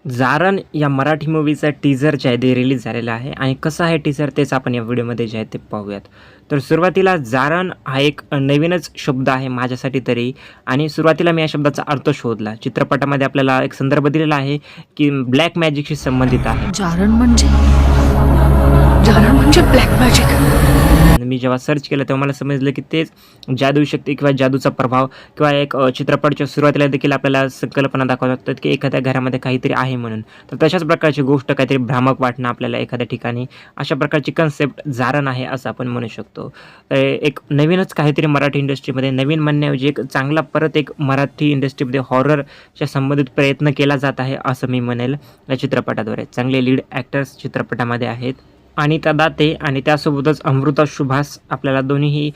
जारण या मराठी मूव्हीचा टीझर जे आहे ते रिलीज झालेला आहे आणि कसं आहे टीझर तेच आपण या व्हिडिओमध्ये जे आहे ते पाहूयात. तर सुरुवातीला जारण हा एक नवीनच शब्द आहे माझ्यासाठी तरी आणि सुरुवातीला मी या शब्दाचा अर्थ शोधला. चित्रपटामध्ये आपल्याला एक संदर्भ दिलेला आहे की ब्लॅक मॅजिकशी संबंधित आहे. जारण म्हणजे ब्लॅक मॅजिक. आणि मी जेव्हा सर्च केलं तेव्हा मला समजलं की तेच जादू शक्ती किंवा जादूचा प्रभाव किंवा एक चित्रपटाच्या सुरुवातीला देखील आपल्याला संकल्पना दाखवतात की एखाद्या घरामध्ये काहीतरी आहे म्हणून. तर तशाच प्रकारची गोष्ट काहीतरी भ्रामक वाटणं आपल्याला एखाद्या ठिकाणी, अशा प्रकारची कन्सेप्ट जारण आहे असं आपण म्हणू शकतो. तर एक नवीनच काहीतरी मराठी इंडस्ट्रीमध्ये नवीन म्हणण्याऐवजी एक चांगला परत एक मराठी इंडस्ट्रीमध्ये हॉररच्या संबंधित प्रयत्न केला जात आहे असं मी म्हणेल या चित्रपटाद्वारे. चांगले लीड ॲक्टर्स चित्रपटामध्ये आहेत. अनिता दाते आणि त्यासोबतच अमृता सुभाष आपल्याला दोन्हीही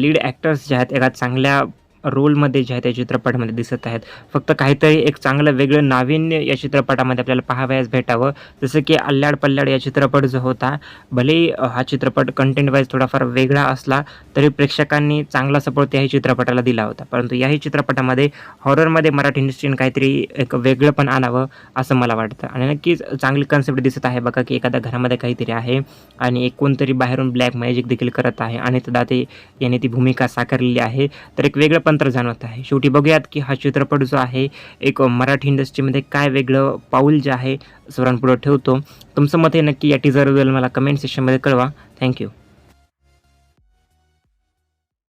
लीड ॲक्टर्स जे आहेत एका चांगल्या रोलमध्ये जे आहे त्या चित्रपटामध्ये दिसत आहेत. फक्त काहीतरी एक चांगलं वेगळं नाविन्य या चित्रपटामध्ये आपल्याला पाहावयास भेटावं. जसं की अल्लाड पल्लाड या चित्रपट जो होता, भलेही हा चित्रपट कंटेंट वाईज थोडाफार वेगळा असला तरी प्रेक्षकांनी चांगला सपोर्ट याही चित्रपटाला दिला होता. परंतु याही चित्रपटामध्ये हॉररमध्ये मराठी इंडस्ट्रीने काहीतरी एक वेगळंपण आणावं असं मला वाटतं आणि नक्कीच चांगली कन्सेप्ट दिसत आहे बघा की एखाद्या घरामध्ये काहीतरी आहे आणि एक कोणतरी बाहेरून ब्लॅक मॅजिक देखील करत आहे आणि दाते यांनी ती भूमिका साकारलेली आहे. तर एक वेगळं तंत्र जाणवत आहे. शेवटी बघूयात की हा चित्रपट जो आहे एक मराठी इंडस्ट्रीमध्ये काय वेगळं पाऊल जे आहे सर्वांपुढे ठेवतो. तुमचं मत हे नक्की या टीझरबद्दल मला कमेंट सेक्शनमध्ये कळवा. थँक्यू.